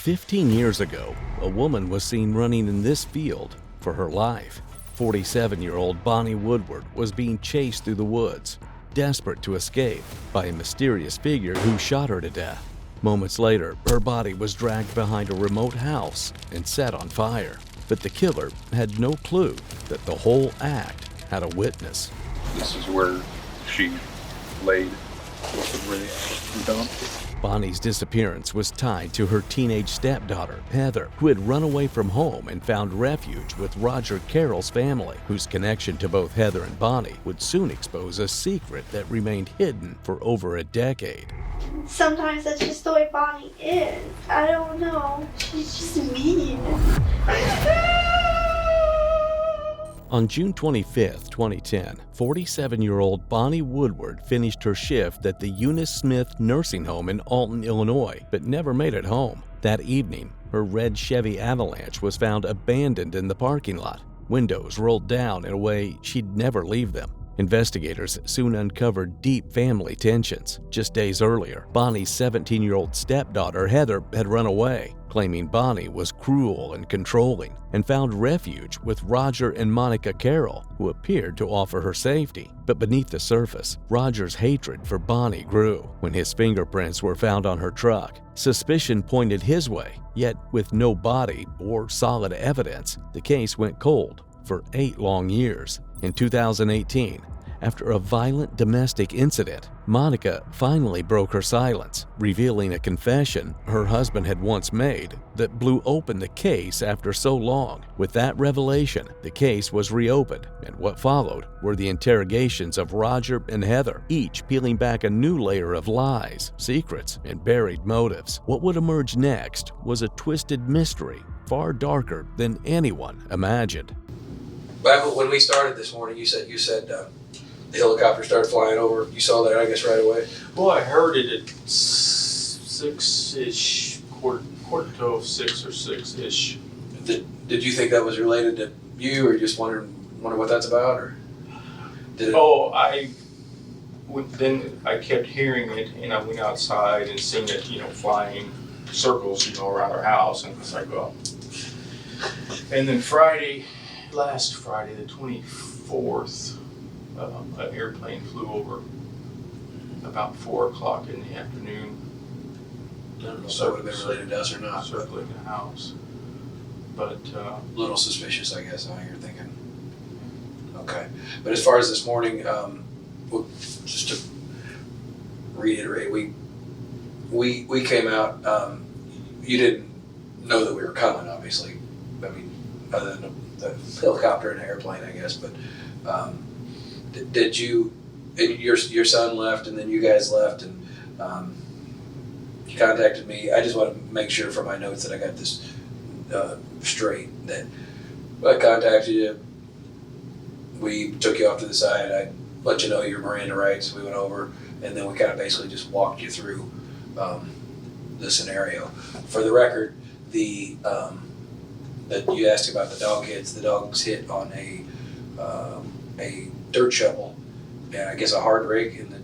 15 years ago, a woman was seen running in this field for her life. 47-year-old Bonnie Woodward was being chased through the woods, desperate to escape, by a mysterious figure who shot her to death. Moments later, her body was dragged behind a remote house and set on fire. But the killer had no clue that the whole act had a witness. This is where she laid with the rig and dumped. Bonnie's disappearance was tied to her teenage stepdaughter, Heather, who had run away from home and found refuge with Roger Carroll's family, whose connection to both Heather and Bonnie would soon expose a secret that remained hidden for over a decade. Sometimes that's just the way Bonnie is. I don't know. She's just mean. On June 25, 2010, 47-year-old Bonnie Woodward finished her shift at the Eunice Smith Nursing Home in Alton, Illinois, but never made it home. That evening, her red Chevy Avalanche was found abandoned in the parking lot, windows rolled down in a way she'd never leave them. Investigators soon uncovered deep family tensions. Just days earlier, Bonnie's 17-year-old stepdaughter, Heather, had run away, claiming Bonnie was cruel and controlling, and found refuge with Roger and Monica Caroll, who appeared to offer her safety. But beneath the surface, Roger's hatred for Bonnie grew. When his fingerprints were found on her truck, suspicion pointed his way, yet with no body or solid evidence, the case went cold for 8 long years. In 2018, after a violent domestic incident, Monica finally broke her silence, revealing a confession her husband had once made that blew open the case after so long. With that revelation, the case was reopened, and what followed were the interrogations of Roger and Heather, each peeling back a new layer of lies, secrets, and buried motives. What would emerge next was a twisted mystery far darker than anyone imagined. But when we started this morning, you said the helicopter started flying over. You saw that, I guess, right away. Well, I heard it at 6-ish, quarter to 6 or 6-ish. Did you think that was related to you, or just wonder what that's about, or did it? Oh, then I kept hearing it, and I went outside and seen it, flying circles, around our house, and I was like, well. And then last Friday, the 24th, an airplane flew over about 4 o'clock in the afternoon. I don't know if that would have been related to us or not. Circling the house. But a little suspicious, I guess, how you're thinking. Okay. But as far as this morning, just to reiterate, we came out, you didn't know that we were coming, obviously. I mean, other than the helicopter and airplane, I guess, but did you, and your son left, and then you guys left, and you contacted me. I just want to make sure for my notes that I got this straight, that I contacted you, we took you off to the side, I let you know your Miranda rights, we went over, and then we kind of basically just walked you through the scenario. For the record, that you asked about the dog hits. The dogs hit on a dirt shovel, and I guess a hard rake in the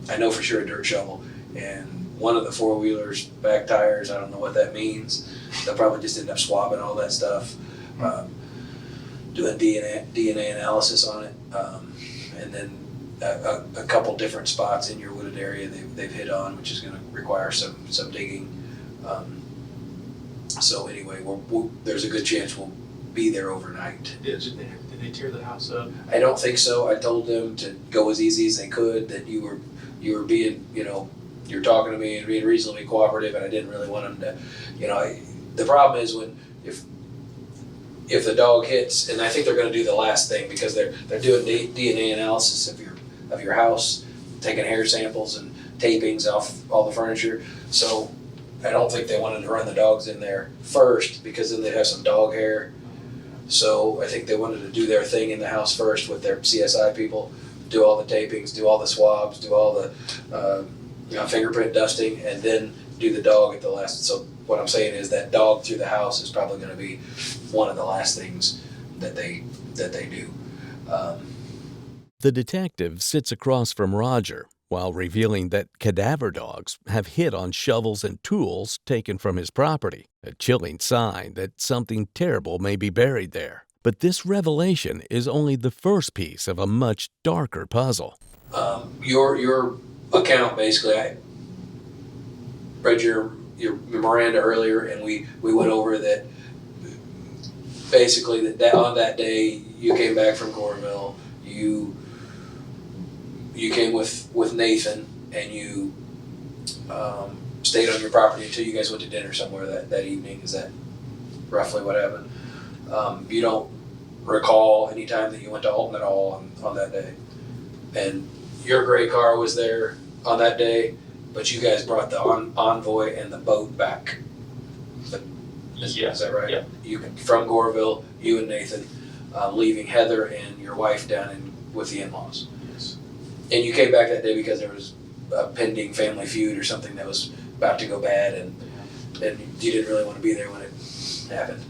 I know for sure a dirt shovel, and one of the 4-wheeler's back tires. I don't know what that means. They'll probably just end up swabbing all that stuff, doing DNA analysis on it, and then a couple different spots in your wooded area they've hit on, which is going to require some digging. So anyway, there's a good chance we'll be there overnight. Did they tear the house up? I don't think so. I told them to go as easy as they could, that you were being, you're talking to me and being reasonably cooperative, and I didn't really want them to, the problem is if the dog hits, and I think they're going to do the last thing, because they're doing DNA analysis of your house, taking hair samples and tapings off all the furniture. So I don't think they wanted to run the dogs in there first, because then they'd have some dog hair. So I think they wanted to do their thing in the house first with their CSI people, do all the tapings, do all the swabs, do all the fingerprint dusting, and then do the dog at the last. So what I'm saying is that dog through the house is probably going to be one of the last things that they do. The detective sits across from Roger, while revealing that cadaver dogs have hit on shovels and tools taken from his property, a chilling sign that something terrible may be buried there. But this revelation is only the first piece of a much darker puzzle. Your account, basically, I read your Miranda earlier, and we went over that. Basically, that on that day you came back from Goreville, you came with Nathan, and you stayed on your property until you guys went to dinner somewhere that evening. Is that roughly what happened? You don't recall any time that you went to Alton at all on that day, and your gray car was there on that day, but you guys brought the envoy and the boat back. Is that right? Yeah. You from Goreville, you and Nathan, leaving Heather and your wife down with the in-laws. Yes. And you came back that day because there was a pending family feud or something that was about to go bad, and you didn't really want to be there when it happened.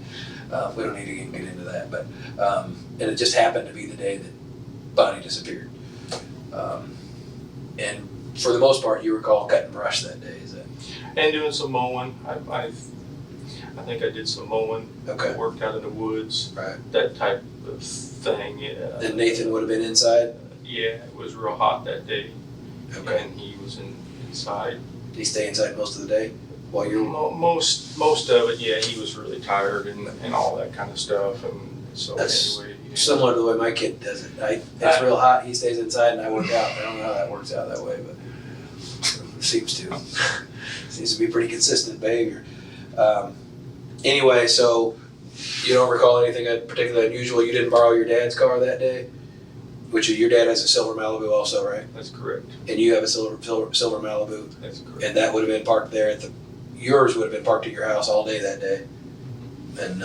We don't need to get into that, but and it just happened to be the day that Bonnie disappeared. And for the most part, you recall cutting brush that day. Is that? And doing some mowing. I think I did some mowing. Okay. Worked out in the woods. Right. That type of thing. Yeah. And Nathan would have been inside. Yeah, it was real hot that day. Okay. And he was inside. Did he stay inside most of the day while you were? Most of it, yeah. He was really tired and all that kind of stuff, and so That's anyway. Yeah. Similar to the way my kid does it. It's real hot. He stays inside, and I work out. I don't know how that works out that way, but it seems to be pretty consistent behavior. Anyway, so you don't recall anything particularly unusual. You didn't borrow your dad's car that day, which your dad has a silver Malibu also, right? That's correct. And you have a silver Malibu. That's correct. And that would have been parked there yours would have been parked at your house all day that day. And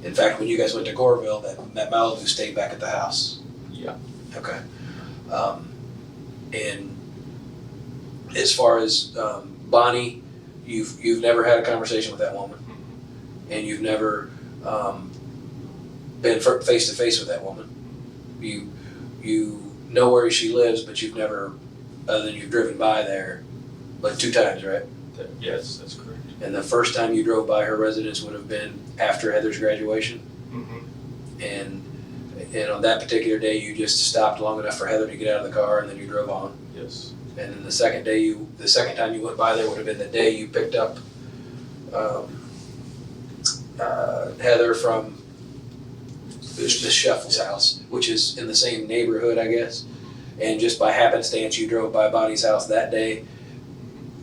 in fact, when you guys went to Goreville, that Malibu stayed back at the house. Yeah. Okay. And as far as Bonnie, you've never had a conversation with that woman, and you've never been face to face with that woman. You know where she lives, but you've never, other than you've driven by there, but 2 times, right? Yes, that's correct. And the first time you drove by her residence would have been after Heather's graduation. Mm-hmm. And on that particular day, you just stopped long enough for Heather to get out of the car, and then you drove on. Yes. And then the second time you went by there would have been the day you picked up Heather from the Shuffle's house, which is in the same neighborhood, I guess. And just by happenstance, you drove by Bonnie's house that day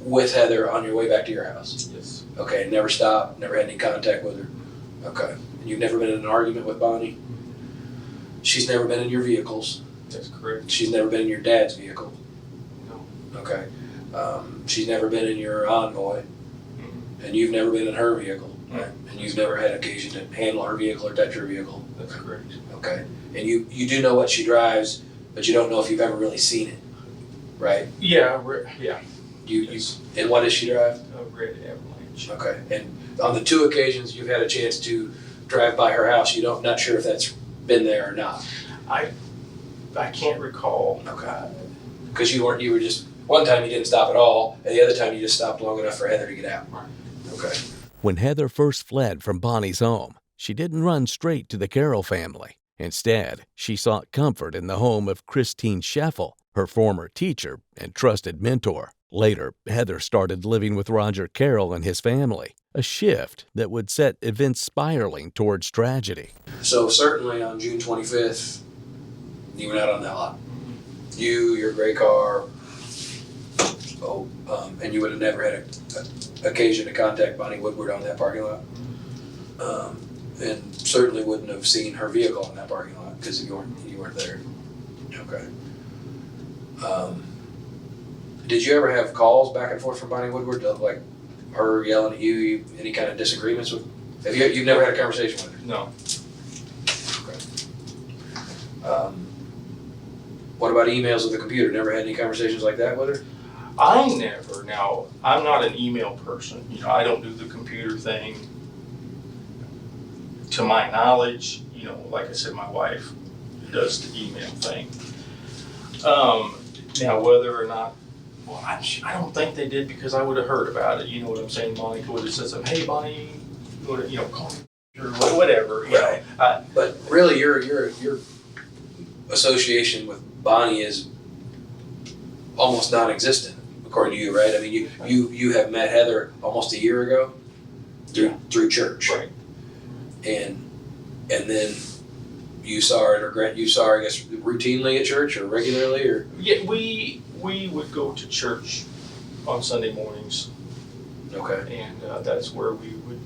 with Heather on your way back to your house. Yes. Okay, never stopped, never had any contact with her. Okay. And you've never been in an argument with Bonnie? She's never been in your vehicles? That's correct. She's never been in your dad's vehicle? No. Okay. She's never been in your envoy? And you've never been in her vehicle? Right. And you've never had occasion to handle her vehicle or touch her vehicle? That's correct. Okay. And you do know what she drives, but you don't know if you've ever really seen it, right? Yeah, yeah. And what does she drive? A red Avalanche. Okay. And on the 2 occasions you've had a chance to drive by her house, not sure if that's been there or not. I can't recall. Okay. Because you were just, one time you didn't stop at all, and the other time you just stopped long enough for Heather to get out. Right. Okay. When Heather first fled from Bonnie's home, she didn't run straight to the Caroll family. Instead, she sought comfort in the home of Christine Scheffel, her former teacher and trusted mentor. Later, Heather started living with Roger Carroll and his family, a shift that would set events spiraling towards tragedy. So certainly on June 25th, you went out on that lot. You, your gray car, and you would have never had an occasion to contact Bonnie Woodward on that parking lot. And certainly wouldn't have seen her vehicle in that parking lot because you weren't there. Okay. Did you ever have calls back and forth from Bonnie Woodward, like her yelling at you, any kind of disagreements with? You've never had a conversation with her? No. Okay. What about emails with the computer? Never had any conversations like that with her? I never. Now, I'm not an email person. I don't do the computer thing. To my knowledge, like I said, my wife does the email thing. Now, whether or not Well, I don't think they did because I would have heard about it. You know what I'm saying? Monica would have said something. Hey, Bonnie, you know, call me or whatever. You Right. know. But really, your association with Bonnie is almost non-existent, according to you, right? I mean, you have met Heather almost a year ago through church, Right. and then you saw her, I guess, routinely at church or regularly, or Yeah, we would go to church on Sunday mornings, okay, and that's where we would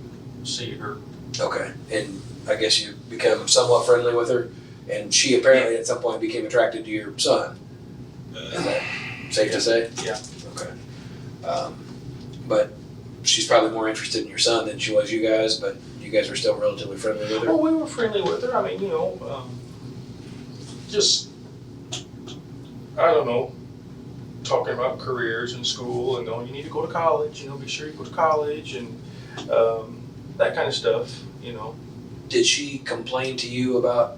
see her. okay, and I guess you become somewhat friendly with her, and she apparently at some point became attracted to your son. Is that safe to say? Yeah. Okay. But she's probably more interested in your son than she was you guys, but you guys were still relatively friendly with her? Well, we were friendly with her. I mean, you know, just, I don't know, talking about careers in school and, oh, you need to go to college, you know, be sure you go to college and that kind of stuff, you know. Did she complain to you about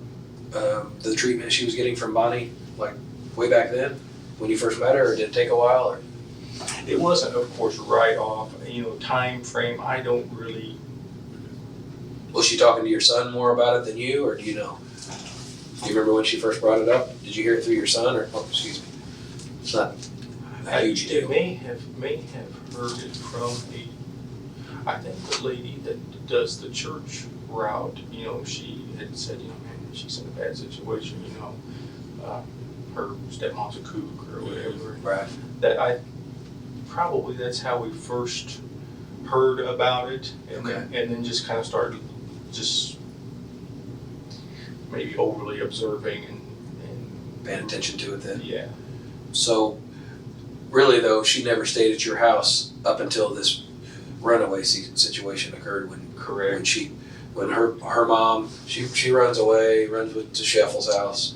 the treatment she was getting from Bonnie, like way back then when you first met her, or did it take a while? Or? It wasn't, of course, right off, you know, time frame. I don't really. Was she talking to your son more about it than you, or do you know? Do you remember when she first brought it up? Did you hear it through your son, or excuse me? It's not a huge deal. May have heard it from I think the lady that does the church route. You know, she had said, you know, man, she's in a bad situation. You know, her stepmom's a kook or whatever. Right. That's how we first heard about it, and Okay. then just kind of started just maybe overly observing and Paying attention to it then. yeah. So, really though, she never stayed at your house up until this runaway situation occurred Correct. when her mom, she runs away, runs to Scheffel's house.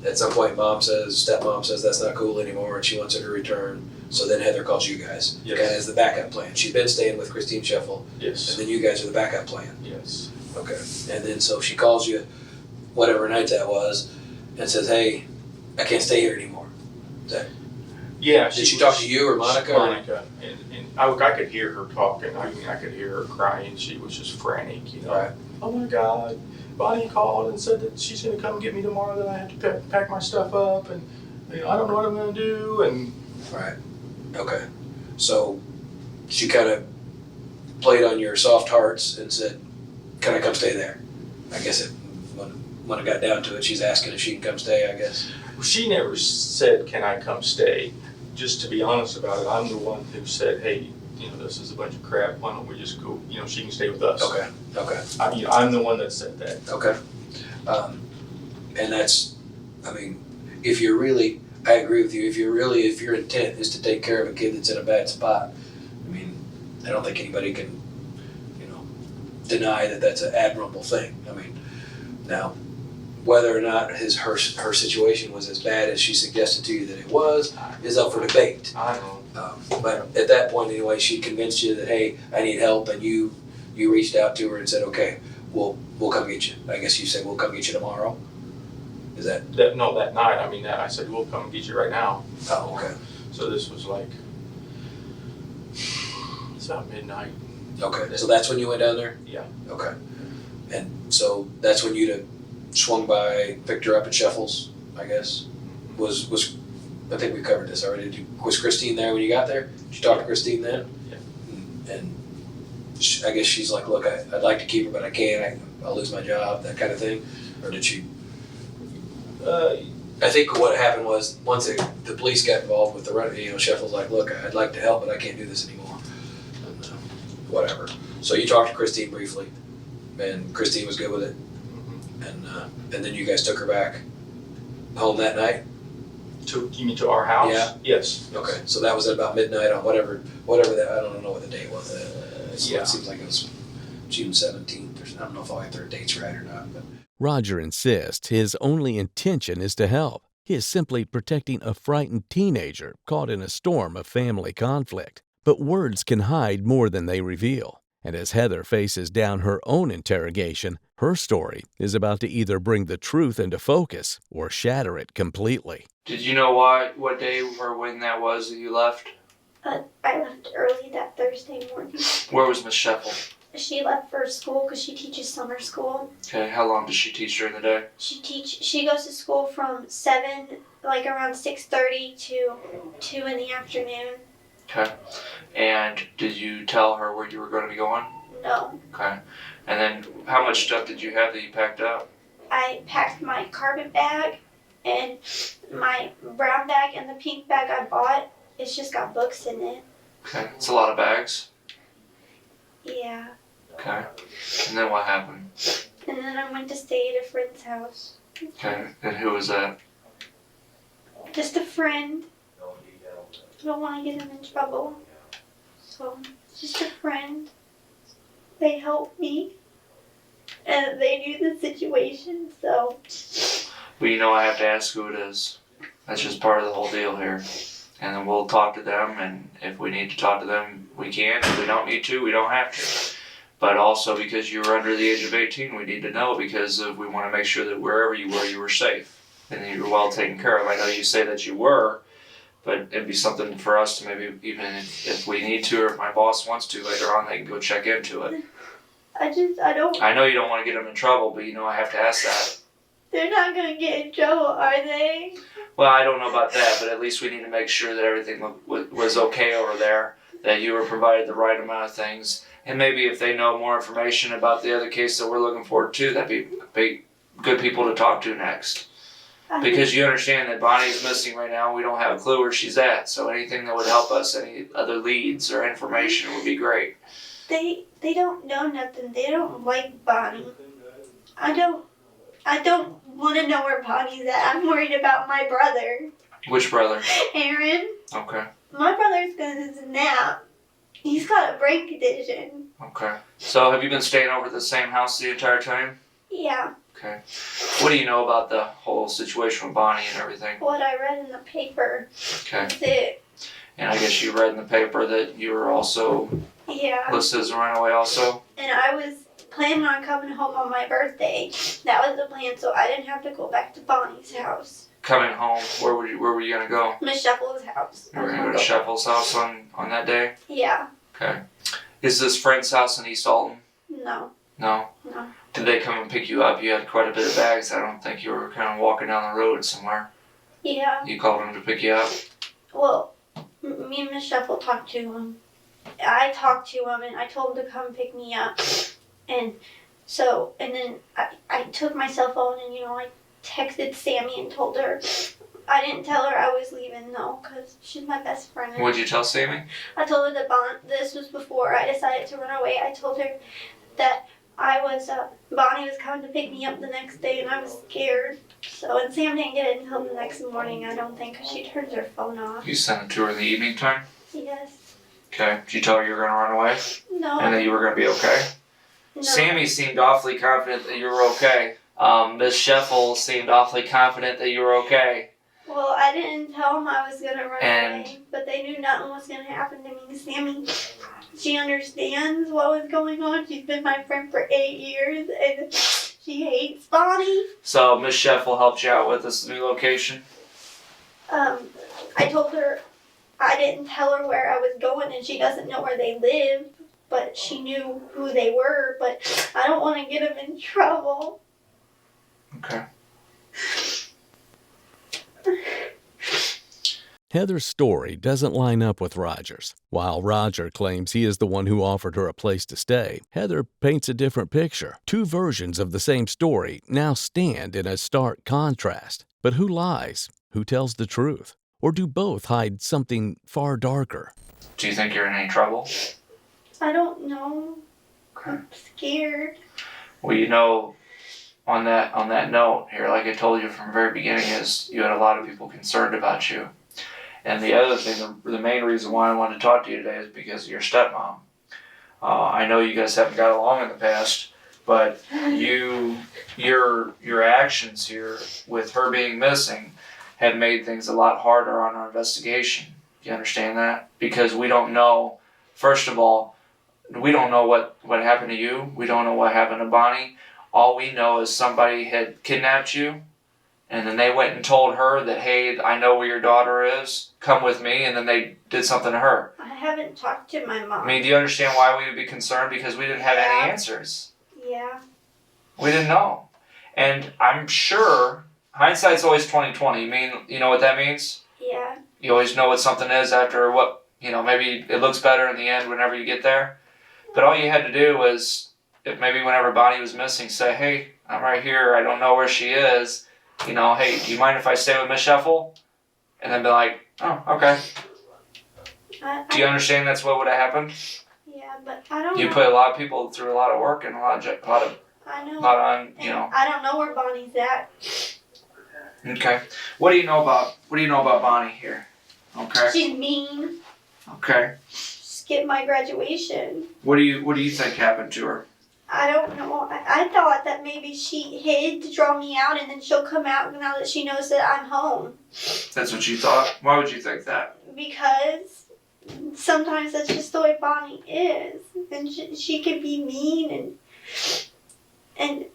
At some point, stepmom says that's not cool anymore, and she wants her to return. So then Heather calls you guys, Yes. kind of as the backup plan. She's been staying with Christine Scheffel, Yes. and then you guys are the backup plan. Yes. Okay. And then so she calls you, whatever night that was, and says, "Hey, I can't stay here anymore." Yeah. Did she talk to you or Monica? Monica, and I could hear her talking. I mean, I could hear her crying. She was just frantic, you know. Right. Oh my God, Bonnie called and said that she's going to come get me tomorrow. That I have to pack my stuff up, and you know, I don't know what I'm going to do. And Right. Okay. So she kind of played on your soft hearts and said, "Can I come stay there?" I guess when it got down to it, she's asking if she can come stay, I guess. she never said, "Can I come stay?" Just to be honest about it, I'm the one who said, "Hey, you know, this is a bunch of crap. Why don't we just go? You know, she can stay with us." Okay. Okay. I'm the one that said that. Okay. And that's, I mean, if you're really, I agree with you, if your intent is to take care of a kid that's in a bad spot, I mean, I don't think anybody can, you know, deny that that's an admirable thing. I mean, now, whether or not her situation was as bad as she suggested to you that it was is up for debate. I don't know. But at that point anyway, she convinced you that, hey, I need help, and you reached out to her and said, okay, we'll come get you. I guess you said we'll come get you tomorrow. Is that? That night. I mean, I said, "We'll come get you right now." Oh, okay. So this was like, it's about midnight. Okay. So that's when you went down there? Yeah. Okay. And so that's when you'd have swung by, picked her up at Scheffel's, I guess. Was I think we covered this already. Was Christine there when you got there? Did you talk to Christine then? Yeah. And I guess she's like, look, I'd like to keep her, but I can't. I'll lose my job, that kind of thing. Or did she? I think what happened was once the police got involved with the run, you know, Scheffel's like, look, I'd like to help, but I can't do this anymore. And, whatever. So you talked to Christine briefly, and Christine was good with it. Mm-hmm. And then you guys took her back home that night? You mean to our house? Yeah. Yes. Okay, so that was at about midnight on whatever that, I don't know what the date was. Yeah. It seems like it was June 17th, or I don't know if I'll get their dates right or not. But Roger insists his only intention is to help. He is simply protecting a frightened teenager caught in a storm of family conflict. But words can hide more than they reveal. And as Heather faces down her own interrogation, her story is about to either bring the truth into focus or shatter it completely. Did you know what day or when that was that you left? I left early that Thursday morning. Where was Miss Sheffield? She left for school because she teaches summer school. Okay, how long does she teach during the day? She goes to school from 7, like around 6:30 to 2 in the afternoon. Okay. And did you tell her where you were going to be going? No. Okay. And then how much stuff did you have that you packed up? I packed my carpet bag and my brown bag and the pink bag I bought. It's just got books in it. Okay. It's a lot of bags. Yeah. Okay. And then what happened? And then I went to stay at a friend's house. Okay. And who was that? Just a friend. I don't want to get him in trouble. So, just a friend. They helped me. And they knew the situation, so. Well, you know I have to ask who it is. That's just part of the whole deal here. And then we'll talk to them, and if we need to talk to them, we can. If we don't need to, we don't have to. But also because you were under the age of 18, we need to know because we want to make sure that wherever you were safe and that you were well taken care of. I know you say that you were, but it'd be something for us to maybe, even if we need to or if my boss wants to later on, they can go check into it. I don't. I know you don't want to get them in trouble, but you know I have to ask that. They're not going to get in trouble, are they? Well, I don't know about that, but at least we need to make sure that everything was okay over there, that you were provided the right amount of things. And maybe if they know more information about the other case that we're looking forward to, that'd be good people to talk to next. Because you understand that Bonnie's missing right now, we don't have a clue where she's at. So anything that would help us, any other leads or information would be great. They don't know nothing. They don't like Bonnie. I don't want to know where Bonnie's at. I'm worried about my brother. Which brother? Aaron. Okay. My brother's gonna snap. He's got a brain condition. Okay. So have you been staying over at the same house the entire time? Yeah. Okay. What do you know about the whole situation with Bonnie and everything? What I read in the paper. Okay. That's it. And I guess you read in the paper that you were also listed as a runaway also? And I was planning on coming home on my birthday. That was the plan, so I didn't have to go back to Bonnie's house. Coming home, where were you gonna go? Miss Sheffield house. You were gonna go to Sheffield's house on that day? Yeah. Okay. Is this friend's house in East Alton? No. No? No. Did they come and pick you up? You had quite a bit of bags. I don't think you were kind of walking down the road somewhere. Yeah. You called them to pick you up? Well, me and Miss Sheffield talked to him. I talked to him and I told him to come pick me up. And then I took my cell phone and, I texted Sammy and told her. I didn't tell her I was leaving, though, because she's my best friend. What'd you tell Sammy? I told her that this was before I decided to run away. I told her that Bonnie was coming to pick me up the next day and I was scared. And Sam didn't get it until the next morning, I don't think, because she turns her phone off. You sent it to her in the evening time? Yes. Okay. Did you tell her you were going to run away? No. And that you were going to be okay? No. Sammy seemed awfully confident that you were okay. Miss Sheffield seemed awfully confident that you were okay. Well, I didn't tell them I was going to run away, but they knew nothing was going to happen to me. Sammy, she understands what was going on. She's been my friend for 8 years, and she hates Bonnie. So Miss Sheffield helped you out with this new location? I told her I didn't tell her where I was going, and she doesn't know where they live, but she knew who they were, but I don't want to get them in trouble. Okay. Heather's story doesn't line up with Roger's. While Roger claims he is the one who offered her a place to stay, Heather paints a different picture. Two versions of the same story now stand in a stark contrast. But who lies? Who tells the truth? Or do both hide something far darker? Do you think you're in any trouble? I don't know. I'm scared. Well, on that note here, like I told you from the very beginning, is you had a lot of people concerned about you. And the other thing, the main reason why I wanted to talk to you today is because of your stepmom. I know you guys haven't got along in the past, but your actions here with her being missing have made things a lot harder on our investigation. Do you understand that? Because we don't know, first of all, we don't know what happened to you. We don't know what happened to Bonnie. All we know is somebody had kidnapped you, and then they went and told her that, hey, I know where your daughter is. Come with me, and then they did something to her. I haven't talked to my mom. I mean, do you understand why we would be concerned? Because we didn't have any answers. Yeah. We didn't know. And I'm sure, hindsight's always 20/20. You know what that means? Yeah. You always know what something is after what, maybe it looks better in the end whenever you get there. But all you had to do was, if maybe whenever Bonnie was missing, say, hey, I'm right here. I don't know where she is. Hey, do you mind if I stay with Miss Sheffel? And then be like, oh, okay. Do you understand that's what would have happened? Yeah, but I don't know. You put a lot of people through a lot of work and a lot of I know. I don't know where Bonnie's at. Okay. What do you know about Bonnie here? Okay. She's mean. Okay. Skipped my graduation. What do you think happened to her? I don't know. I thought that maybe she hid to draw me out, and then she'll come out now that she knows that I'm home. That's what you thought? Why would you think that? Because sometimes that's just the way Bonnie is, and she can be mean and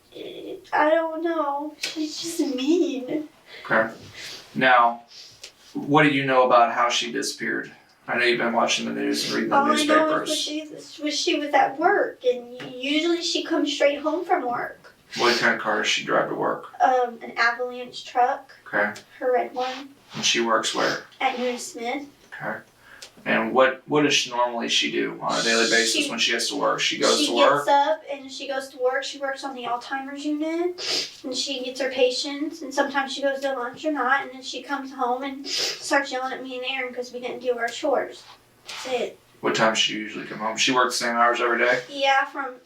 I don't know. She's just mean. Okay. Now, what do you know about how she disappeared? I know you've been watching the news and reading the newspapers. All I know is she was at work, and usually she comes straight home from work. What kind of car does she drive to work? An Avalanche truck. Okay. Her red one. And she works where? At Smith. Okay. And what does she normally do on a daily basis when she has to work? She goes to work? She gets up and she goes to work. She works on the Alzheimer's unit, and she gets her patients, and sometimes she goes to lunch or not, and then she comes home and starts yelling at me and Aaron because we didn't do our chores. That's it. What time does she usually come home? She works the same hours every day? Yeah, from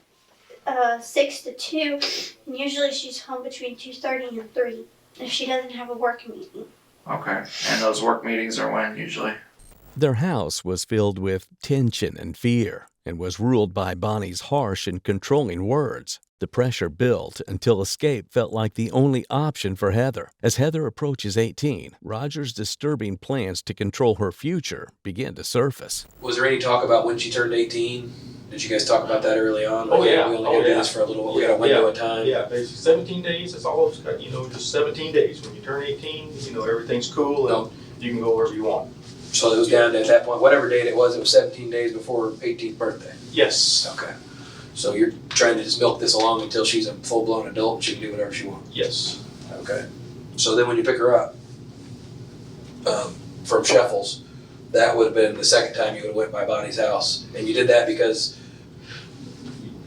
6 to 2, and usually she's home between 2:30 and 3 if she doesn't have a work meeting. Okay. And those work meetings are when usually? Their house was filled with tension and fear and was ruled by Bonnie's harsh and controlling words. The pressure built until escape felt like the only option for Heather. As Heather approaches 18, Roger's disturbing plans to control her future begin to surface. Was there any talk about when she turned 18? Did you guys talk about that early on? Oh, yeah. We only did this for a little while. We got a window of time. Yeah, basically 17 days. That's all it's got, just 17 days. When you turn 18, everything's cool and you can go wherever you want. So it was down to, at that point, whatever date it was 17 days before her 18th birthday. Yes. Okay. So you're trying to just milk this along until she's a full-blown adult and she can do whatever she wants. Yes. Okay. So then when you pick her up from Sheffel's, that would have been the second time you would have went by Bonnie's house, and you did that because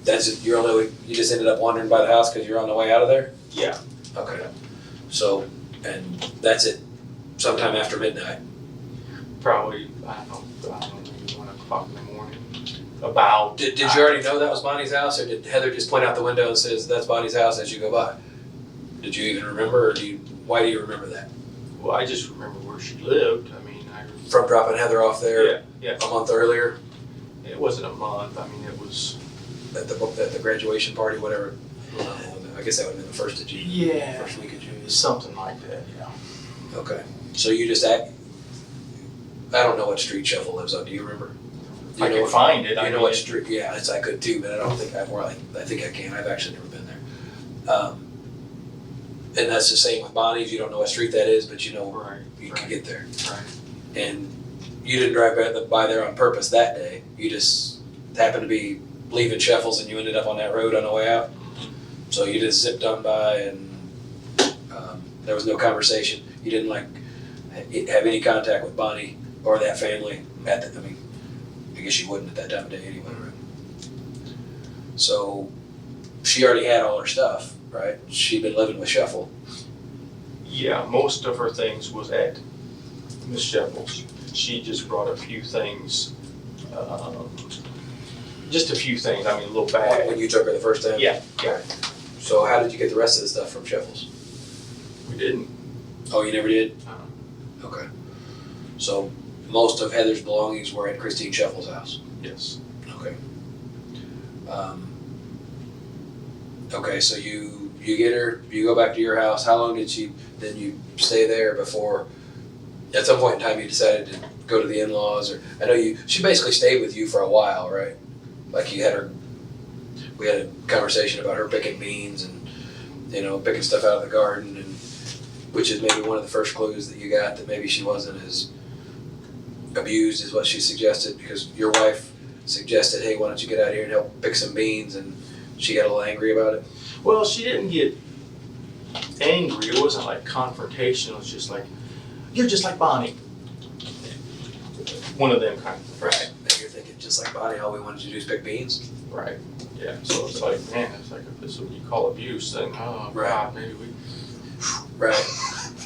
you just ended up wandering by the house because you're on the way out of there. Yeah. Okay. So, and that's it. Sometime after midnight. Probably, I don't know, maybe 1 o'clock in the morning. About. Did you already know that was Bonnie's house, or did Heather just point out the window and says that's Bonnie's house as you go by? Did you even remember, or why do you remember that? Well, I just remember where she lived. From dropping Heather off there yeah. a month earlier? It wasn't a month. It was... At the graduation party, whatever. I guess that would have been the 1st of June. Yeah. First week of June. Something like that, yeah. Okay. So you just I don't know what street Sheffel lives on. Do you remember? I can find it. I know what street. Yeah, I could too, but I don't think I think I can. I've actually never been there. And that's the same with Bonnie's. You don't know what street that is, but you can get there. Right. And you didn't drive by there on purpose that day. You just happened to be leaving Sheffel's and you ended up on that road on the way out. So you just zipped on by and there was no conversation. You didn't have any contact with Bonnie or that family I guess you wouldn't at that time of day anyway, right? So she already had all her stuff, right? She'd been living with Sheffel. Yeah, most of her things was at Miss Sheffel's. She just brought a few things, just a few things, a little bag. When you took her the first time? Yeah. So how did you get the rest of the stuff from Sheffel's? We didn't. Oh, you never did? Okay. So most of Heather's belongings were at Christine Sheffel's house? Yes. Okay. Okay, so you get her, you go back to your house. How long did you stay there before, at some point in time you decided to go to the in-laws? Or I know she basically stayed with you for a while, right? Like we had a conversation about her picking beans and, picking stuff out of the garden, and which is maybe one of the first clues that you got that maybe she wasn't as abused as what she suggested, because your wife suggested, hey, why don't you get out here and help pick some beans, and she got a little angry about it. Well, she didn't get angry. It wasn't like confrontation. It was just like, you're just like Bonnie. One of them kind of. Right. Now you're thinking, just like Bonnie, all we wanted you to do is pick beans. Right. Yeah. So it's like, man, it's like, if this is what you call abuse, then Right. God, maybe we. Right.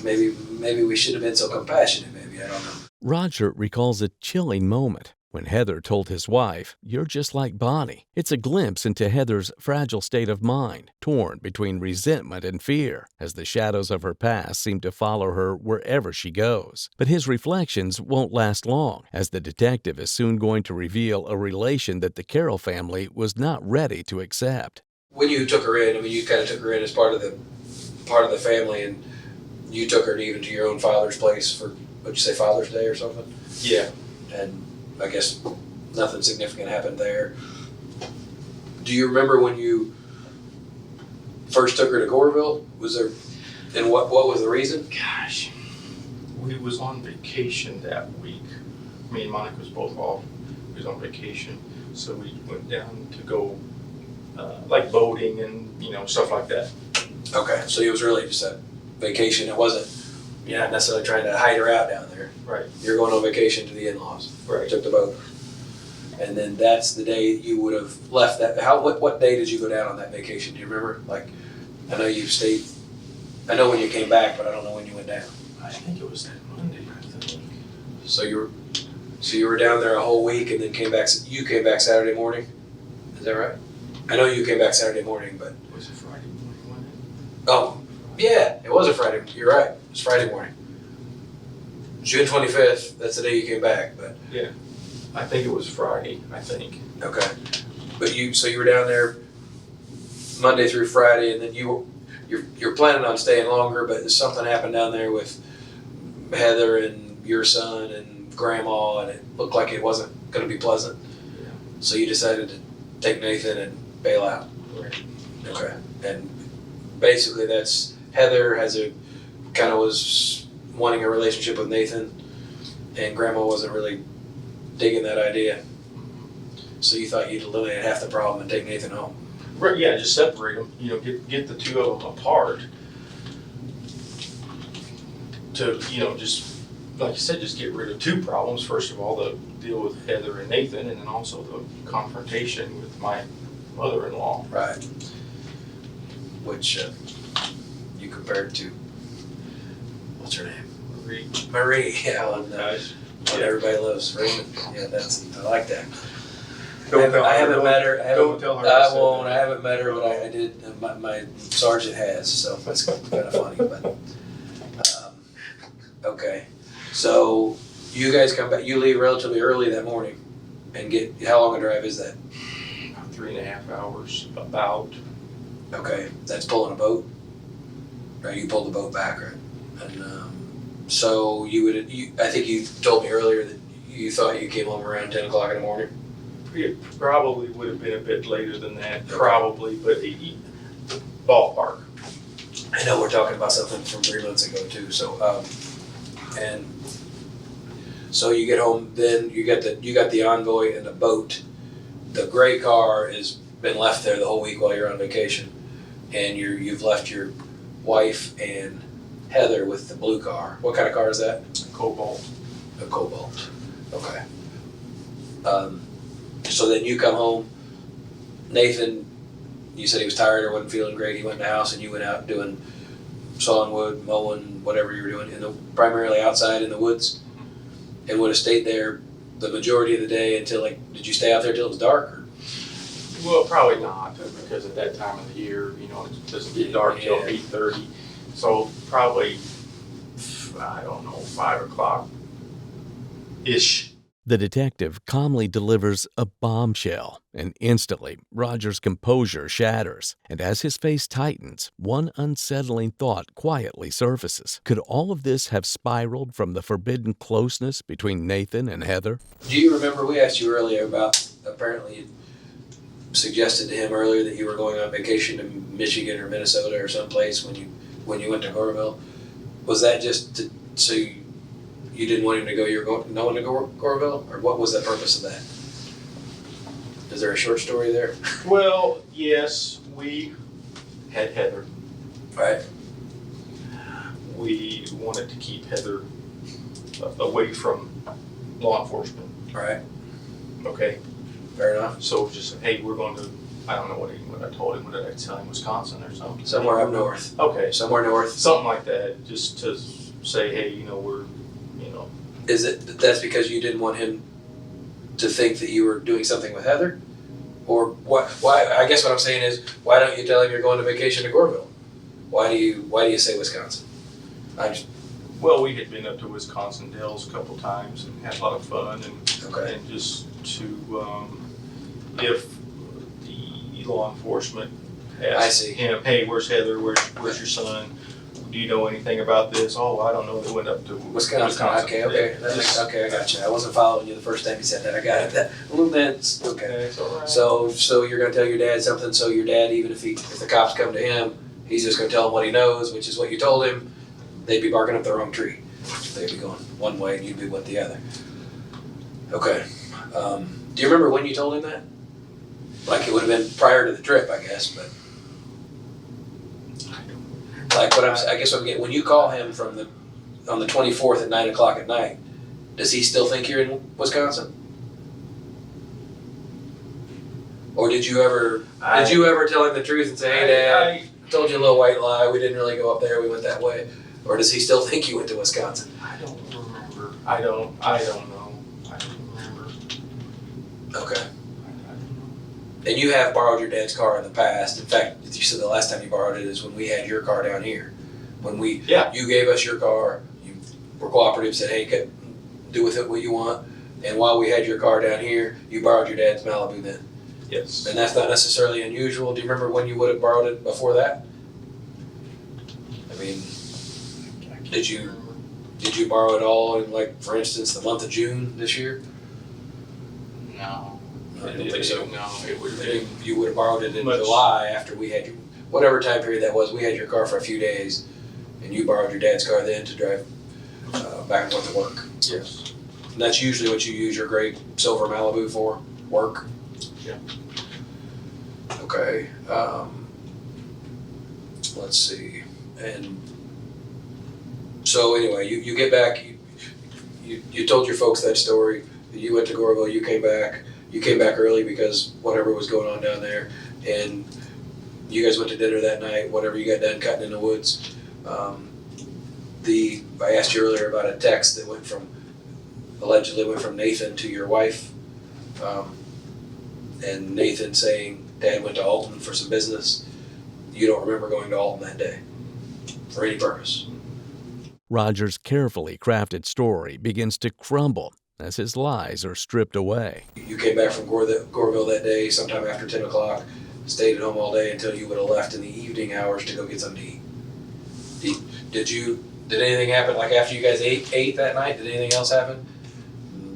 Maybe we shouldn't have been so compassionate. Maybe, I don't know. Roger recalls a chilling moment when Heather told his wife, "You're just like Bonnie." It's a glimpse into Heather's fragile state of mind, torn between resentment and fear, as the shadows of her past seem to follow her wherever she goes. But his reflections won't last long, as the detective is soon going to reveal a relation that the Caroll family was not ready to accept. When you took her in, you kind of took her in as part of the family, and you took her even to your own father's place for, what'd you say, Father's Day or something? Yeah. And I guess nothing significant happened there. Do you remember when you first took her to Corville? And what was the reason? Gosh, we was on vacation that week. Me and Monica was both off. We was on vacation, so we went down to go like boating and stuff like that. Okay, so it was really just a vacation. It wasn't, you're not necessarily trying to hide her out down there. Right. You're going on vacation to the in-laws. Right. Took the boat. And then that's the day you would have left that. What day did you go down on that vacation? Do you remember? Like, I know you stayed, I know when you came back, but I don't know when you went down. I think it was that Monday, I think. So you were down there a whole week and then you came back Saturday morning? Is that right? I know you came back Saturday morning, but. Was it Friday morning, wasn't it? Oh, yeah, it was a Friday. You're right. It was Friday morning. June 25th, that's the day you came back, but. Yeah. I think it was Friday, I think. Okay. But you were down there Monday through Friday, and then you're planning on staying longer, but something happened down there with Heather and your son and Grandma, and it looked like it wasn't going to be pleasant. Yeah. So you decided to take Nathan and bail out. Right. Okay. And basically that's, Heather was wanting a relationship with Nathan, and Grandma wasn't really digging that idea. So you thought you'd eliminate half the problem and take Nathan home. Right, yeah, just separate them, get the two of them apart to, just, like you said, just get rid of two problems. First of all, the deal with Heather and Nathan, and then also the confrontation with my mother-in-law. Right. Which you compared to, what's her name? Marie, yeah, on Everybody Loves Raymond. Yeah, I like that. I haven't met her. Don't tell her. I won't. I haven't met her, but I did. My sergeant has, so that's kind of funny. But okay, so you guys come back. You leave relatively early that morning, and how long a drive is that? About 3.5 hours. About. Okay, that's pulling a boat. Right, you pulled the boat back, right? And so I think you told me earlier that you thought you came home around 10 o'clock in the morning. It probably would have been a bit later than that, probably, but ballpark. I know we're talking about something from 3 months ago too. So, and so you get home, then you got the Envoy and the boat. The gray car has been left there the whole week while you're on vacation, and you've left your wife and Heather with the blue car. What kind of car is that? Cobalt. A Cobalt. Okay. So then you come home. Nathan, you said he was tired or wasn't feeling great. He went in the house and you went out doing sawing wood, mowing, whatever you were doing, primarily outside in the woods, and would have stayed there the majority of the day until, did you stay out there till it was dark? Or? Well, probably not, because at that time of the year, it doesn't get dark till 8:30. So probably, I don't know, 5 o'clock-ish. The detective calmly delivers a bombshell, and instantly Roger's composure shatters. And as his face tightens, one unsettling thought quietly surfaces. Could all of this have spiraled from the forbidden closeness between Nathan and Heather? Do you remember, we asked you earlier about, apparently suggested to him earlier that you were going on vacation to Michigan or Minnesota or someplace when you went to Goreville. Was that just so you didn't want him to go? No one to Goreville, or what was the purpose of that? Is there a short story there? Well, yes, we had Heather. Right. We wanted to keep Heather away from law enforcement. Right. Okay. Fair enough. So just, hey, we're going to, I don't know what I told him. What did I tell him? Wisconsin or something? Somewhere up north. Okay. Somewhere north. Something like that, just to say, hey, we're. Is it that's because you didn't want him to think that you were doing something with Heather? Or what? Why? I guess what I'm saying is, why don't you tell him you're going on vacation to Goreville? Why do you say Wisconsin? Well, we had been up to Wisconsin Dells a couple times and had a lot of fun, Okay. and just to if the law enforcement asked him, hey, where's Heather? Where's your son? Do you know anything about this? Oh, I don't know. They went up to Wisconsin. Okay. Okay, I got you. I wasn't following you the first time you said that. I got it. That a little bit. Okay. It's all right. So you're gonna tell your dad something. So your dad, even if the cops come to him, he's just gonna tell him what he knows, which is what you told him. They'd be barking up the wrong tree. They'd be going one way and you'd be with the other. Okay. Do you remember when you told him that? Like it would have been prior to the trip, I guess, but. Like I guess when you call him on the 24th at 9 o'clock at night, does he still think you're in Wisconsin? Or did you ever tell him the truth and say, hey Dad, I told you a little white lie, we didn't really go up there, we went that way? Or does he still think you went to Wisconsin? I don't remember. I don't know. I don't remember. Okay. And you have borrowed your dad's car in the past. In fact, you said the last time you borrowed it is when we had your car down here. When you gave us your car, you were cooperative, said, hey, do with it what you want. And while we had your car down here, you borrowed your dad's Malibu then. Yes. And that's not necessarily unusual. Do you remember when you would have borrowed it before that? I mean, did you borrow it all in, like, for instance, the month of June this year? No. I don't think so. No, it would have been. You would have borrowed it in July after we had whatever time period that was. We had your car for a few days, and you borrowed your dad's car then to drive back and forth to work. Yes. And that's usually what you use your gray silver Malibu for, work. Yeah. Okay. Let's see. And so anyway, you get back. You told your folks that story. You went to Goreville. You came back. You came back early because whatever was going on down there, and you guys went to dinner that night. Whatever you got done cutting in the woods. I asked you earlier about a text that allegedly went from Nathan to your wife, and Nathan saying Dad went to Alton for some business. You don't remember going to Alton that day for any purpose. Roger's carefully crafted story begins to crumble as his lies are stripped away. You came back from Goreville that day sometime after 10 o'clock, stayed at home all day until you would have left in the evening hours to go get something to eat. Did anything happen, like after you guys ate that night? Did anything else happen?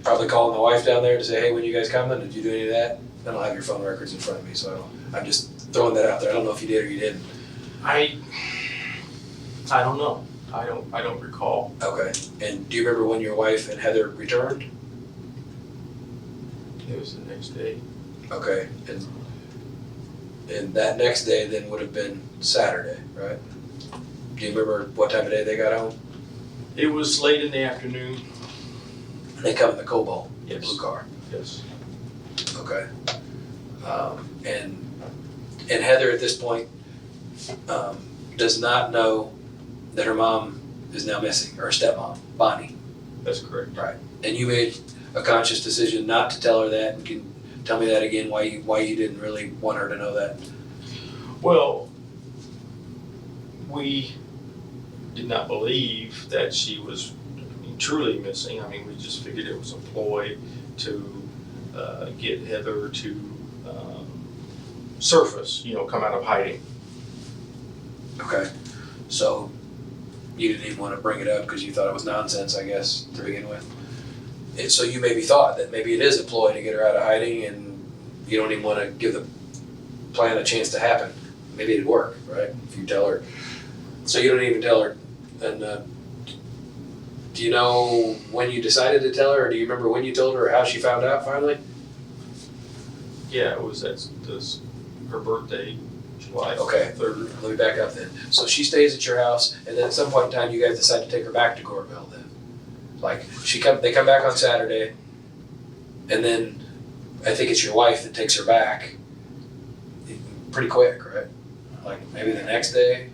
Probably calling the wife down there to say, hey, when you guys coming? Did you do any of that? I don't have your phone records in front of me, so I'm just throwing that out there. I don't know if you did or you didn't. I don't know. I don't recall. Okay. And do you remember when your wife and Heather returned? It was the next day. Okay. And that next day then would have been Saturday, right? Do you remember what time of day they got home? It was late in the afternoon. And they come in the Cobalt, Yes. blue car. Yes. Okay. And Heather at this point does not know that her mom is now missing, or her stepmom, Bonnie. That's correct. Right. And you made a conscious decision not to tell her that. And can tell me that again, why you didn't really want her to know that? Well, we did not believe that she was truly missing. I mean, we just figured it was a ploy to get Heather to surface, come out of hiding. Okay. So you didn't even want to bring it up because you thought it was nonsense, I guess, to begin with. And so you maybe thought that maybe it is a ploy to get her out of hiding, and you don't even want to give plan a chance to happen, maybe it'd work, right? If you tell her. So you don't even tell her. And do you know when you decided to tell her, or do you remember when you told her or how she found out finally? Yeah, it was her birthday, July 3rd. Let me back up then. So she stays at your house, and then at some point in time, you guys decide to take her back to Goreville then. Like, they come back on Saturday, and then I think it's your wife that takes her back pretty quick, right? Like, maybe the next day?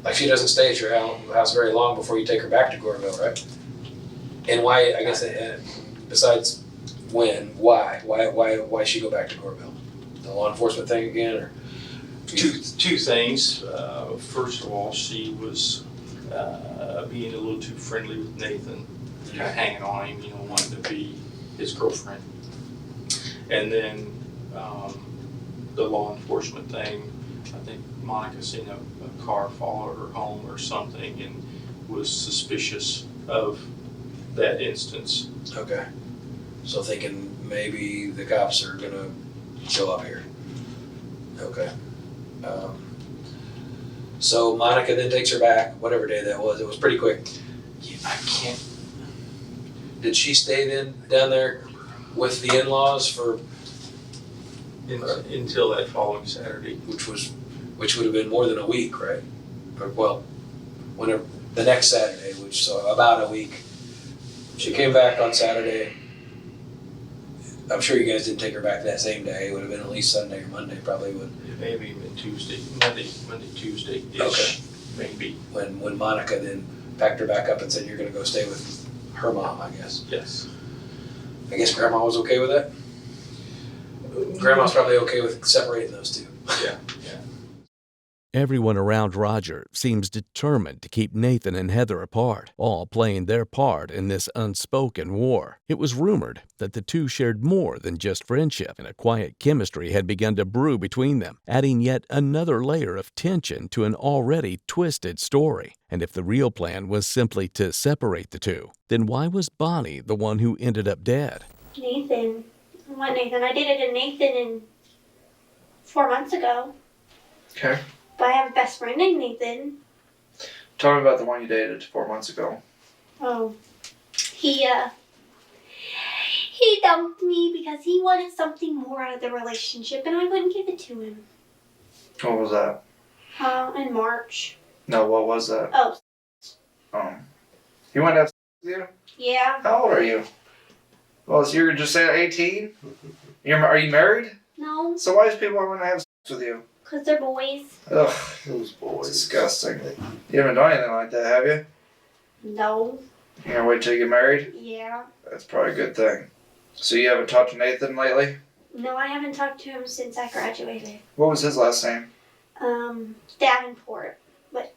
Like, she doesn't stay at your house very long before you take her back to Goreville, right? And why, I guess, besides when, why she go back to Goreville? The law enforcement thing again, or? Two things. First of all, she was being a little too friendly with Nathan, kind of hanging on him, wanting to be his girlfriend. And then the law enforcement thing, I think Monica seen a car follow her home or something and was suspicious of that instance. Okay. So thinking maybe the cops are gonna show up here. Okay. So Monica then takes her back, whatever day that was. It was pretty quick. I can't. Did she stay then down there with the in-laws for? Until that following Saturday. Which would have been more than a week, right? Or, well, whenever the next Saturday, so about a week. She came back on Saturday. I'm sure you guys didn't take her back that same day. It would have been at least Sunday or Monday, probably would. Maybe even Tuesday, Monday, Tuesday-ish, okay. Maybe. When Monica then packed her back up and said, you're gonna go stay with her mom, I guess. Yes. I guess Grandma was okay with that? Grandma's probably okay with separating those two. Yeah. Everyone around Roger seems determined to keep Nathan and Heather apart, all playing their part in this unspoken war. It was rumored that the two shared more than just friendship, and a quiet chemistry had begun to brew between them, adding yet another layer of tension to an already twisted story. And if the real plan was simply to separate the two, then why was Bonnie the one who ended up dead? Nathan. What Nathan? I dated a Nathan 4 months ago. Okay. But I have a best friend named Nathan. Tell me about the one you dated 4 months ago. Oh. He dumped me because he wanted something more out of the relationship and I wouldn't give it to him. What was that? In March. No, what was that? Oh. You went to have sex with you? Yeah. How old are you? Well, so you're just saying 18? Are you married? No. So why does people want to have sex with you? Because they're boys. Ugh, those boys. Disgusting. You haven't done anything like that, have you? No. You're gonna wait till you get married? Yeah. That's probably a good thing. So you haven't talked to Nathan lately? No, I haven't talked to him since I graduated. What was his last name? Davenport. But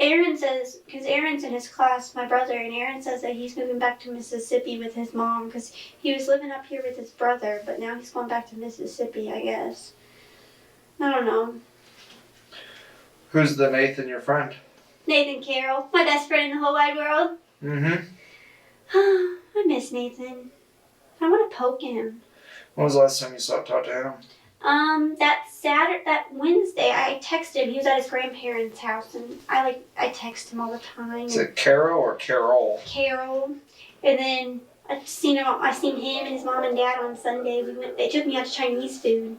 Aaron says, because Aaron's in his class, my brother, and Aaron says that he's moving back to Mississippi with his mom because he was living up here with his brother, but now he's going back to Mississippi, I guess. I don't know. Who's the Nathan, your friend? Nathan Caroll, my best friend in the whole wide world. Mm-hmm. I miss Nathan. I want to poke him. When was the last time you talked to him? That Wednesday, I texted him. He was at his grandparents' house, and I text him all the time. Is it Caroll or Caroll? Caroll. And then I seen him and his mom and dad on Sunday. They took me out to Chinese food.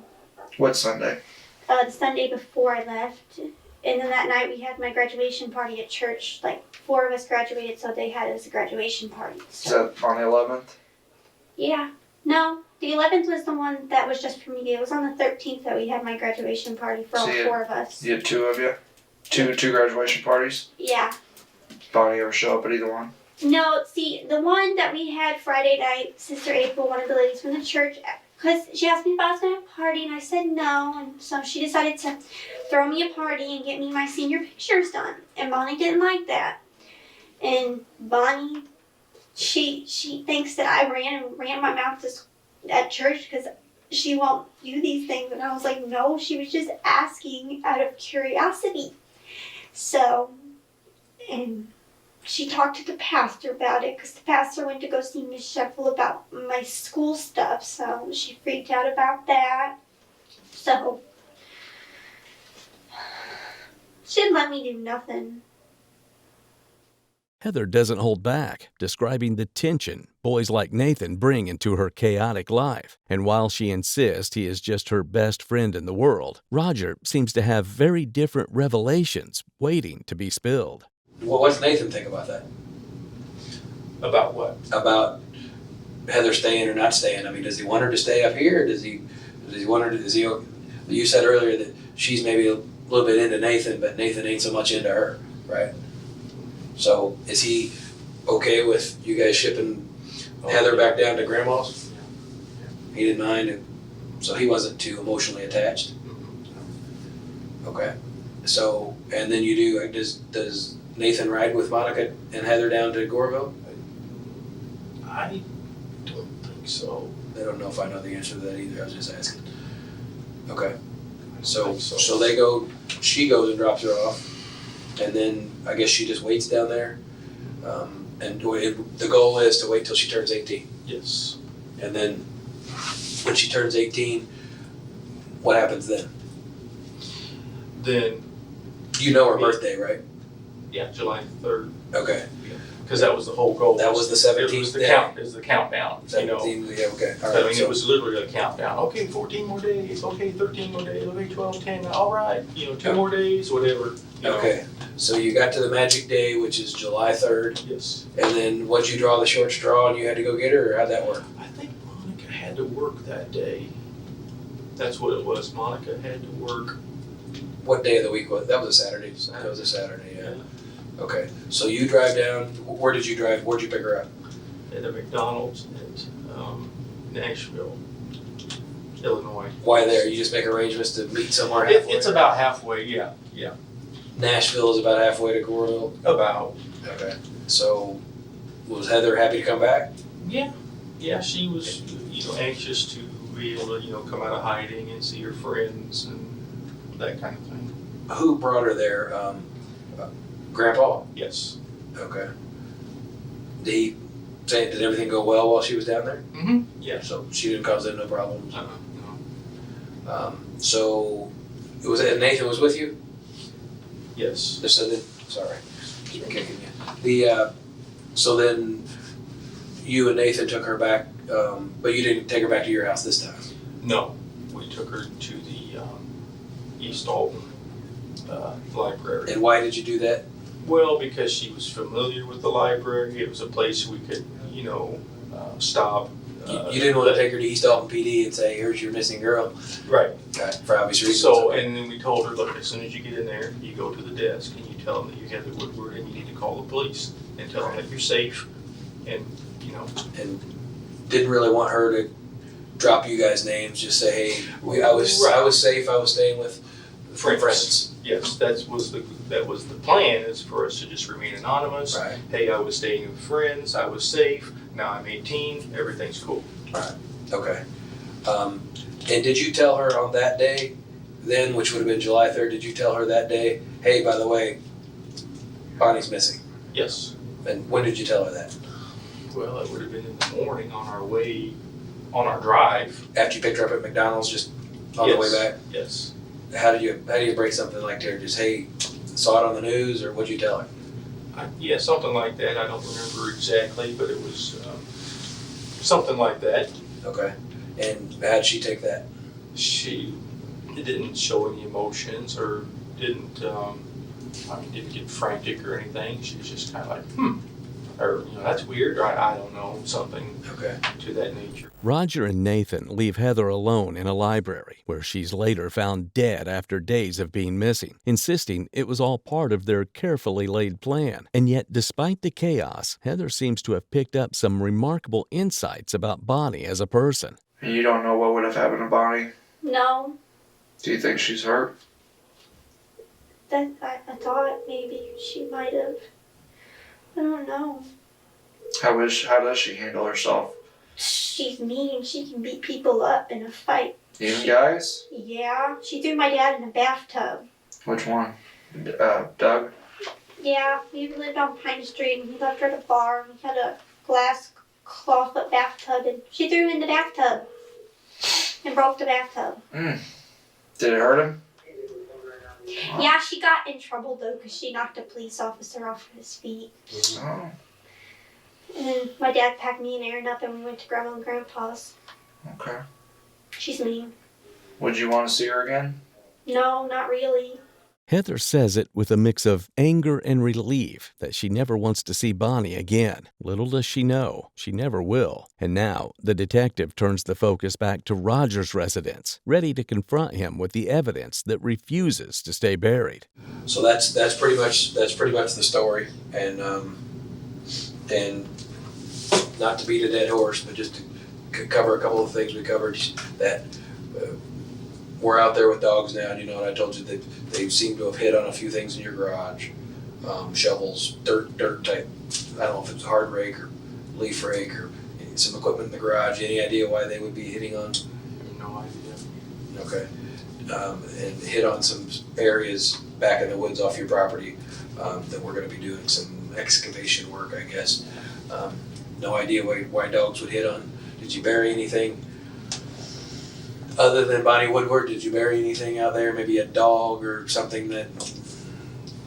What Sunday? The Sunday before I left. And then that night we had my graduation party at church. 4 of us graduated, so they had us a graduation party. So. Is that on the 11th? Yeah. No, the 11th was the one that was just for me. It was on the 13th that we had my graduation party for all 4 of us. You had 2 of you? Two graduation parties? Yeah. Bonnie ever show up at either one? No, see, the one that we had Friday night, Sister April, one of the ladies from the church, because she asked me if I was going to have a party, and I said no, and so she decided to throw me a party and get me my senior pictures done, and Bonnie didn't like that. And Bonnie, she thinks that I ran my mouth at church because she won't do these things, and I was like, no, she was just asking out of curiosity. So, and she talked to the pastor about it because the pastor went to go see Miss Sheffel about my school stuff, so she freaked out about that. So she didn't let me do nothing. Heather doesn't hold back, describing the tension boys like Nathan bring into her chaotic life. And while she insists he is just her best friend in the world, Roger seems to have very different revelations waiting to be spilled. Well, what's Nathan think about that? About what? About Heather staying or not staying? I mean, does he want her to stay up here? Does he want her to, you said earlier that she's maybe a little bit into Nathan, but Nathan ain't so much into her, right? So is he okay with you guys shipping Heather back down to Grandma's? Yeah. He didn't mind, so he wasn't too emotionally attached. Okay. So, and then you do, does Nathan ride with Monica and Heather down to Goreville? I don't think so. I don't know if I know the answer to that either, I was just asking. Okay. I don't So think so. they go, she goes and drops her off, and then I guess she just waits down there. And the goal is to wait till she turns 18. Yes. And then when she turns 18, what happens then? Then, You know her birthday, right? yeah, July 3rd. Okay. Because that was the whole goal. That was the 17th It was the day? count. It was the countdown. 17, yeah, okay. All I right. mean, So, it was literally a countdown. Okay, 14 more days. Okay, 13 more days. Okay, 12, 10. All right, 2 more days, whatever. okay. So you got to the magic day, which is July 3rd, Yes. and then what'd you draw the short straw and you had to go get her, or how'd that work? I think Monica had to work that day. That's what it was. Monica had to work. What day of the week was that? Was a Saturday. That was a Saturday, yeah. Okay. So you drive down. Where did you drive? Where'd you pick her up? At a McDonald's at Nashville, Illinois. Why there? You just make arrangements to meet somewhere halfway? It's about halfway, yeah. Nashville is about halfway to Goreville. About. Okay. So was Heather happy to come back? Yeah, she was, anxious to be able to, come out of hiding and see her friends and that kind of thing. Who brought her there? Grandpa? Yes. Okay. Did he say, did everything go well while she was down there? Mm-hmm. Yeah. So she didn't cause them no problems? No. So, was it Nathan was with you? Yes. So then, sorry, just been kicking you. So then you and Nathan took her back, but you didn't take her back to your house this time? No. We took her to the East Alton library. And why did you do that? Well, because she was familiar with the library. It was a place we could, stop. You didn't want to take her to East Alton PD and say, here's your missing girl? Right. Okay, for obvious reasons. So, okay. and then we told her, look, as soon as you get in there, you go to the desk and you tell them that you have the Woodward and you need to call the police and tell them that you're safe and, And didn't really want her to drop you guys' names, just say, hey, I was safe, I was staying with friends. Yes, that was the plan, is for us to just remain anonymous. Right. Hey, I was staying with friends, I was safe, now I'm 18, everything's cool. Right. Okay. And did you tell her on that day, then, which would have been July 3rd, did you tell her that day, hey, by the way, Bonnie's missing? Yes. And when did you tell her that? Well, it would have been in the morning on our drive. After you picked her up at McDonald's, just on the way back? Yes. How do you break something like that? Just, hey, saw it on the news, or what'd you tell her? Yeah, something like that. I don't remember exactly, but it was something like that. Okay. And how'd she take that? She didn't show any emotions or didn't get frantic or anything. She was just kind of like, or, that's weird, or I don't know, something Okay. to that nature. Roger and Nathan leave Heather alone in a library, where she's later found dead after days of being missing, insisting it was all part of their carefully laid plan. And yet, despite the chaos, Heather seems to have picked up some remarkable insights about Bonnie as a person. You don't know what would have happened to Bonnie? No, Do you think she's hurt? I thought maybe she might have. I don't know. How does she handle herself? She's mean. She can beat people up in a fight. Even guys? Yeah, she threw my dad in a bathtub. Which one? Doug? Yeah, we lived on Pine Street and we left her at a bar and we had a glass clawfoot bathtub and she threw him in the bathtub and broke the bathtub. Did it hurt him? Yeah, she got in trouble though because she knocked a police officer off his feet. Oh, And then my dad packed me and Aaron up and we went to Grandma and Grandpa's. okay. She's mean. Would you want to see her again? No, not really. Heather says it with a mix of anger and relief that she never wants to see Bonnie again. Little does she know, she never will. And now, the detective turns the focus back to Roger's residence, ready to confront him with the evidence that refuses to stay buried. So that's pretty much the story, and not to beat a dead horse, but just to cover a couple of things we covered that. We're out there with dogs now, and you know what I told you, that they seem to have hit on a few things in your garage. Shovels, dirt type, I don't know if it's a hard rake or leaf rake or some equipment in the garage. Any idea why they would be hitting on? No idea. Okay. And hit on some areas back in the woods off your property that we're gonna be doing some excavation work, I guess. No idea why dogs would hit on. Did you bury anything? Other than Bonnie Woodward, did you bury anything out there? Maybe a dog or something that,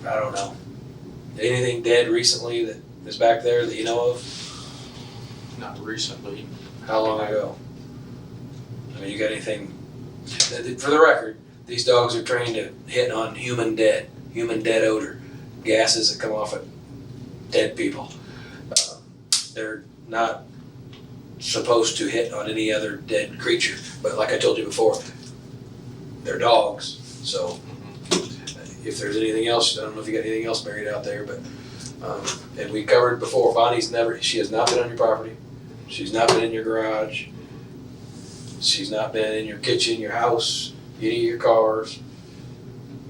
I don't know. Anything dead recently that is back there that you know of? Not recently. How long ago? I mean, you got anything? For the record, these dogs are trained to hit on human dead odor, gases that come off of dead people. They're not supposed to hit on any other dead creature, but like I told you before, they're dogs. So if there's anything else, I don't know if you got anything else buried out there, but and we covered before, she has not been on your property, she's not been in your garage, she's not been in your kitchen, your house, any of your cars,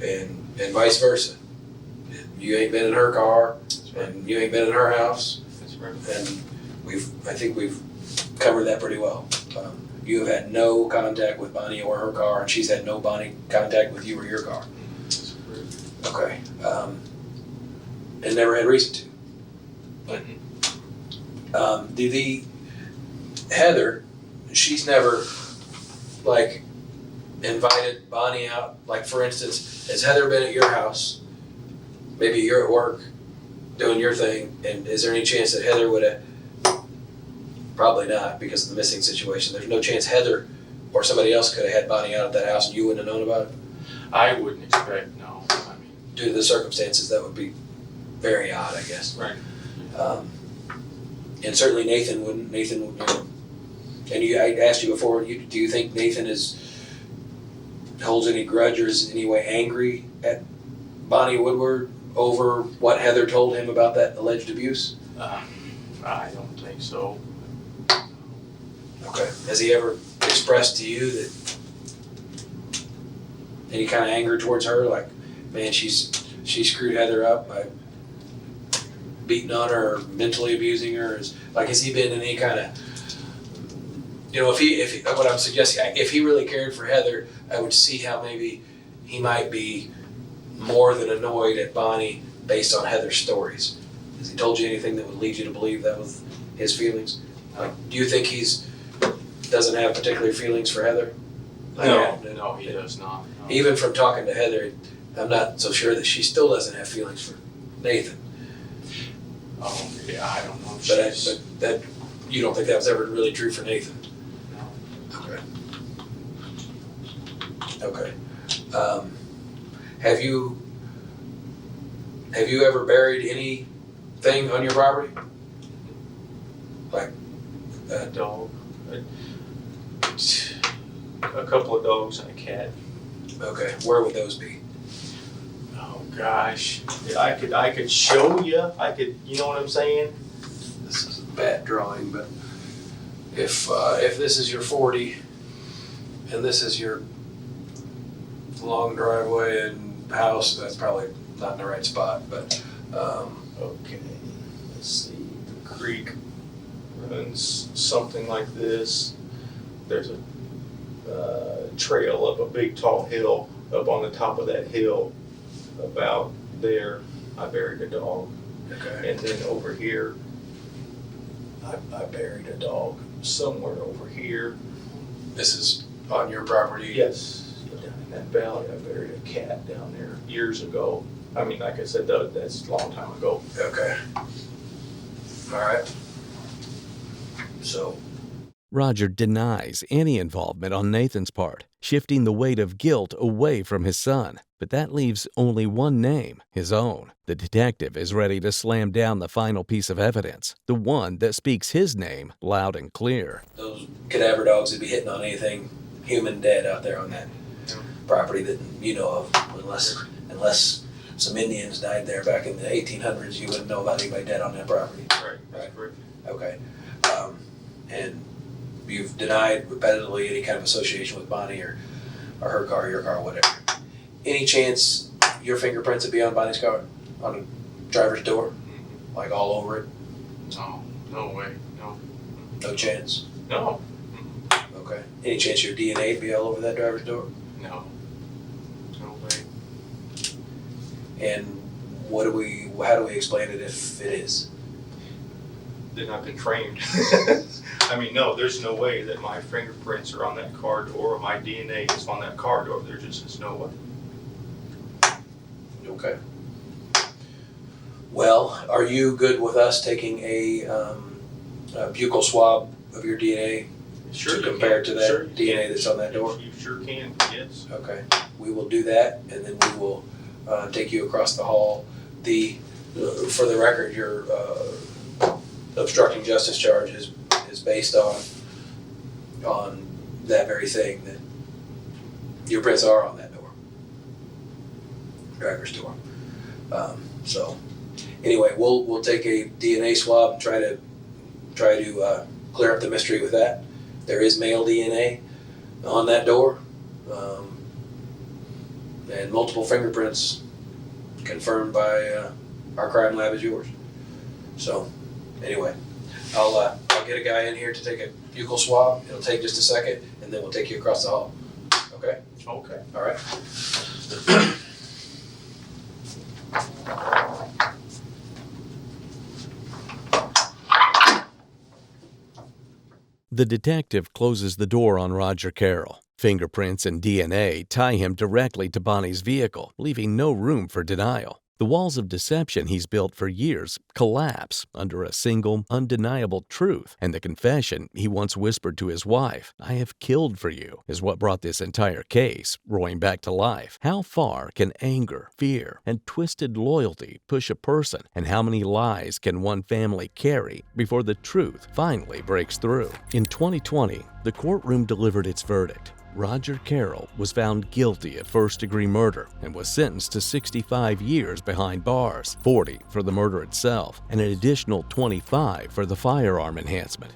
and vice versa. You ain't been in her car, and you ain't been in her house. That's right. And I think we've covered that pretty well. You have had no contact with Bonnie or her car, and she's had no contact with you or your car. Okay. And never had reason to. Heather, she's never like invited Bonnie out. Like for instance, has Heather been at your house? Maybe you're at work doing your thing, and is there any chance that Heather would have? Probably not, because of the missing situation. There's no chance Heather or somebody else could have had Bonnie out at that house and you wouldn't have known about it? I wouldn't expect, no. I mean, due to the circumstances, that would be very odd, I guess. Right. And certainly Nathan wouldn't. Nathan would, and I asked you before, do you think Nathan holds any grudge or is in any way angry at Bonnie Woodward over what Heather told him about that alleged abuse? I don't think so. Okay. Has he ever expressed to you that any kind of anger towards her? Like, man, she screwed Heather up by beating on her or mentally abusing her? Has he been in any kind of, if he, what I'm suggesting, if he really cared for Heather, I would see how maybe he might be more than annoyed at Bonnie based on Heather's stories. Has he told you anything that would lead you to believe that was his feelings? Like, do you think doesn't have particular feelings for Heather? No, he does not. No. Even from talking to Heather, I'm not so sure that she still doesn't have feelings for Nathan. Oh, yeah, I don't know. But that you don't think that was ever really true for Nathan? No. Okay. Have you ever buried anything on your property? Like a dog, a couple of dogs and a cat. Okay, where would those be? Oh gosh, I could show you. You know what I'm saying? This is a bad drawing, but if this is your 40 and this is your long driveway and house, that's probably not in the right spot. But okay, let's see. The creek runs something like this. There's a trail up a big tall hill. Up on the top of that hill, about there, I buried a dog. okay, And then over here, I buried a dog somewhere over here. this is on your property. Yes, down in that valley. I buried a cat down there years ago. I mean, like I said, that's a long time ago. Okay. All right. So, Roger denies any involvement on Nathan's part, shifting the weight of guilt away from his son. But that leaves only one name, his own. The detective is ready to slam down the final piece of evidence, the one that speaks his name loud and clear. those cadaver dogs would be hitting on anything human dead out there on that property that you know of, unless some Indians died there back in the 1800s, you wouldn't know about anybody dead on that property. Right. That's correct. Okay. And you've denied repetitively any kind of association with Bonnie or her car, your car, whatever. Any chance your fingerprints would be on Bonnie's car, on the driver's door, like all over it? No way. No. No chance. No. Okay. Any chance your DNA would be all over that driver's door? No. No way. And how do we explain it if it is? Then I've been framed. I mean, no, there's no way that my fingerprints are on that car door or my DNA is on that car door. There just is no way. Okay. Well, are you good with us taking a buccal swab of your DNA Sure. to compare to that Sure you DNA can. that's on that door? You sure can, yes. Okay. We will do that, and then we will take you across the hall. For the record, your obstructing justice charge is based on that very thing, that your prints are on that door, driver's door. So anyway, we'll take a DNA swab and try to clear up the mystery with that. There is male DNA on that door, and multiple fingerprints confirmed by our crime lab is yours. So anyway, I'll get a guy in here to take a buccal swab. It'll take just a second, and then we'll take you across the hall. Okay? Okay. All right. The detective closes the door on Roger Carroll. Fingerprints and DNA tie him directly to Bonnie's vehicle, leaving no room for denial. The walls of deception he's built for years collapse under a single, undeniable truth, and the confession he once whispered to his wife, "I have killed for you," is what brought this entire case roaring back to life. How far can anger, fear, and twisted loyalty push a person, and how many lies can one family carry before the truth finally breaks through? In 2020, the courtroom delivered its verdict. Roger Carroll was found guilty of first-degree murder and was sentenced to 65 years behind bars, 40 for the murder itself, and an additional 25 for the firearm enhancement.